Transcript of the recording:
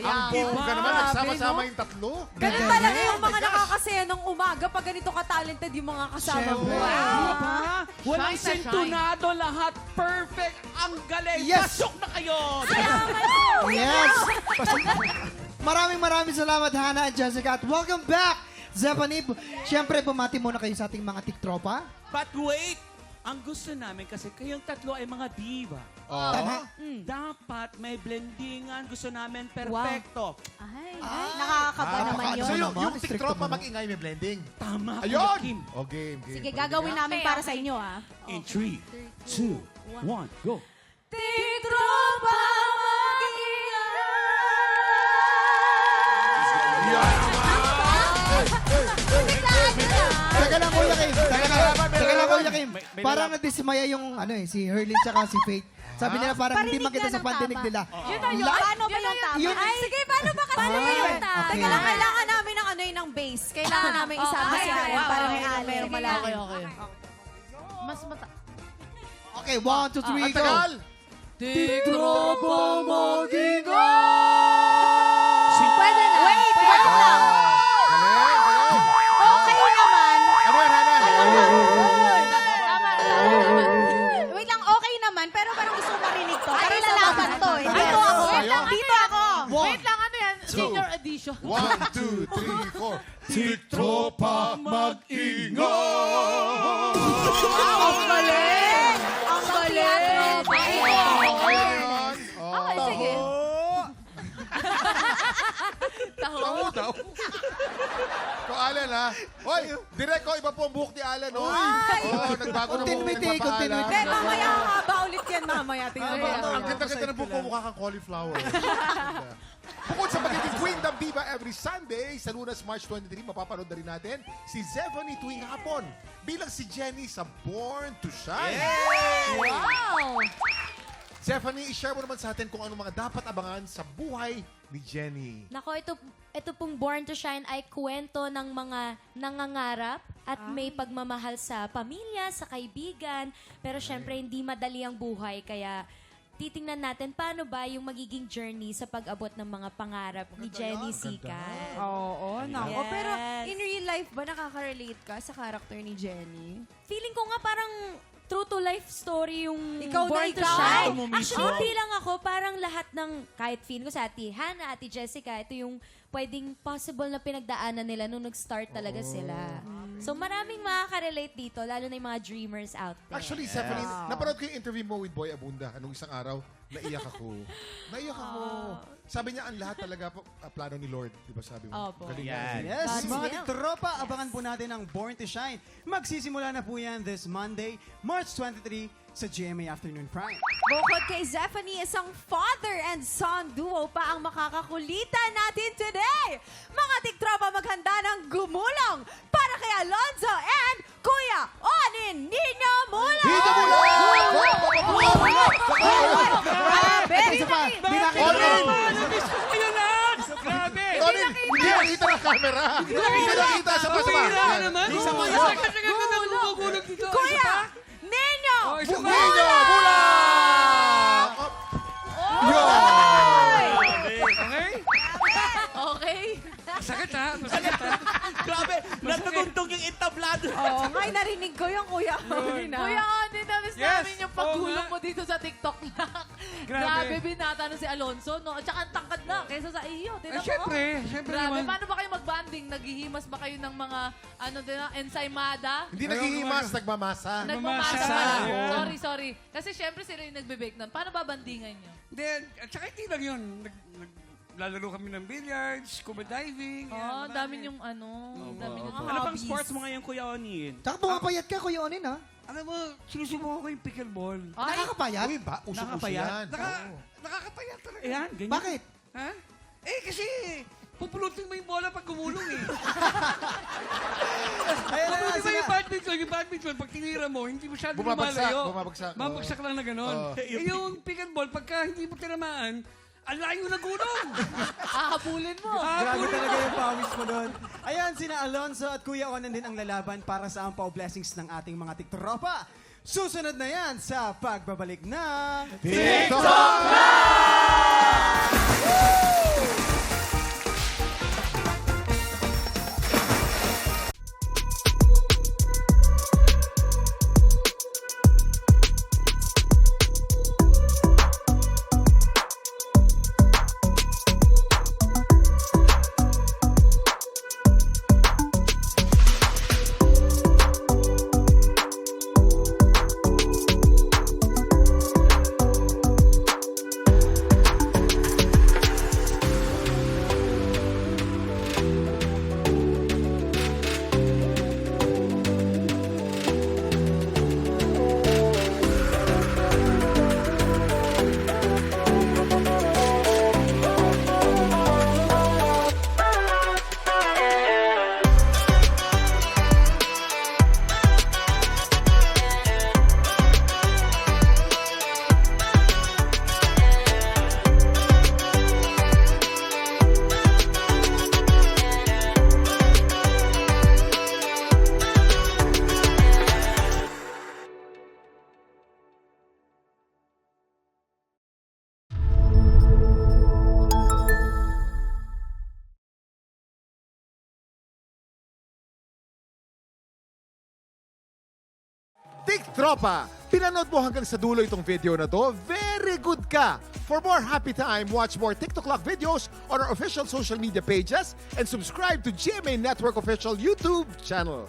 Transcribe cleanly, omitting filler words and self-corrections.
Ang bongga naman, nagsama-sama yung tatlo. Ganun talaga yung mga nakakasaya ng umaga pag ganito ka-talented yung mga kasama mo. Wow. Walang Shine na shine. sintunado, lahat perfect. Ang galing. Yes. Pasok na kayo. Yes! Maraming salamat, Hannah at Jessica. At welcome back, Zephanie. Siyempre, bumati muna kayo sa ating mga tiktropa. But wait, ang gusto namin kasi kayong tatlo ay mga diva. Tama. Dapat may blendingan. Gusto namin perfecto. Ay, Nakakaba naman yun. So yung Strict tiktropa naman. mag-ingay, may blending. Tama, Kuya Ayun! Kim. O, game. Sige, gagawin namin para sa inyo, ah. In 3, 2, 1, go. Tiktropa Teka lang, Kuya Kim. Teka lang, Kuya Kim. May Parang nadismaya yung si Herlin tsaka si Faith. Sabi nila parang hindi Parinig makita nga sa ng pandinig tama. nila. Yun na yun. Paano ba yung tama? Yun- Ay, sige, paano ba kasi yung tama? okay. Teka lang, kailangan namin ng ng base. Kailangan namin isama si Helen para may okay, alin. okay, Malaki. okay. Mas mata... Okay, 1, 2, 3, Ang go! tagal! Tiktropa mag-ingay! Pwede na. Wait, Galing, galing. Okay naman. Ano yan, Hana? Wait lang, okay naman. Pero parang gusto ko marinig to. Pero lalaban to. Eh. Dito Yes. ako. Ayun. Dito ako. Wait lang, ano yan? Senior edition. 1, 2, 3, 4. Tiktropa mag-ingay! Ang galing! Ang galing! Ayan. Okay, sige. Taho daw. Ko Alan ha. Hoy, direct ko iba po ang buhok ni Alan. Oh, nagbago na buhok Continuity, nagpapaalan. continuity. Hindi, mamaya haba ulit yan mamaya. Tingnan mo. Ang ganda-ganda ng buhok mo, mukha kang cauliflower. Bukod sa pagiging Queen ng Diva every Sunday, sa Lunas March 23, mapapanood na rin natin si Zephanie tuwing hapon bilang si Jenny sa Born to Shine. Wow! Zephanie, i-share mo naman sa atin kung ano mga dapat abangan sa buhay ni Jenny. Nako, ito pong Born to Shine ay kwento ng mga nangangarap at may pagmamahal sa pamilya, sa kaibigan. Pero syempre, hindi madali ang buhay. Kaya titingnan natin paano ba yung magiging journey sa pag-abot ng mga pangarap ni Jenny Sikat. Oo, nako. Yes. Pero in real life ba nakaka-relate ka sa character ni Jenny? Feeling ko nga parang true to life story yung Ikaw na Born to ikaw. Shine. Ikaw mo mismo. Actually, hindi lang ako. Parang lahat ng, kahit feeling ko sa Ate Hannah, Ate Jessica, ito yung pwedeng possible na pinagdaanan nila nung nag-start talaga sila. So maraming makaka-relate dito, lalo na yung mga dreamers out there. Actually, Zephanie, napanood ko yung interview mo with Boy Abunda nung isang araw. Naiyak ako. Naiyak ako. Sabi niya, ang lahat talaga plano ni Lord. Di ba sabi mo? Opo. Galing Yan. nga. Yes, God's mga will. tiktropa, abangan po natin ang Born to Shine. Magsisimula na po yan this Monday, March 23 sa GMA Afternoon Prime. Bukod kay Zephanie, isang father and son duo pa ang makakakulitan natin today. Mga tiktropa, maghanda ng gumulong para kay Alonzo and Kuya Onin Nino Mulong! Dito mo Grabe! Isa pa, di nakita Onin! Namiss ko kayo lahat. Grabe. Onin, hindi nakita ng camera. Hindi nakita. Sama. Pira naman. Isa pa. Kasi nagugulog dito. Kuya Nino! Isa pa. Ninyo! Bulang! Okay? Okay. Masakit ha? Masakit ha? Grabe, natutugtog yung entablado. Oo, ngay narinig ko yung Kuya Onin. Kuya Onin, namiss Yes. namin yung paghulog Oo mo dito sa TikTok lang. Grabe. Binata na si Alonzo, no? At saka ang tangkad na kaysa sa iyo. Tingnan mo, Siyempre. oh. Siyempre Grabe, naman. paano ba kayo mag-banding? Naghihimas ba kayo ng mga, ensaymada? Hindi naghihimas, nagmamasa. Nagmamasa Mamasa. pala. Oo. Sorry. Kasi syempre sila yung nagbe-bake nun. Paano ba bandingan nyo? Then, at saka hindi lang yun. Lalaro kami ng billiards, scuba diving. Oh, yan, dami marami. yung dami yung Ano pang sports mo ngayon, Kuya Onin? Tsaka pumapayat ka, Kuya Onin, ha? Alam mo, sinusubukan ko yung pickleball. Ay, Nakakapayat? Uy, ba? Usong-uso Nakakapayat? yan. Oo. Nakakapayat talaga. Ayan, ganyan. Bakit? Ha? Eh, kasi pupulutin mo yung bola pag gumulong eh. Ayun na, Pupulutin mo sige. yung badminton, pag tinira mo, hindi masyado Bumabagsak, lumalayo. bumabagsak. Bumabagsak lang na gano'n. Oo. Eh, yung pickleball, pagka hindi mo tinamaan, ang layo na gulong. ahabulin mo. Grabe talaga yung pawis mo doon. Ayan, sina Alonzo at Kuya Onan din ang lalaban para sa ampaw blessings ng ating mga tiktropa. Susunod na yan sa pagbabalik ng... TikTok! TikTropa, pinanood mo hanggang sa dulo itong video na to, very good ka! For more happy time, watch more TikTok Clock videos on our official social media pages and subscribe to GMA Network official YouTube channel.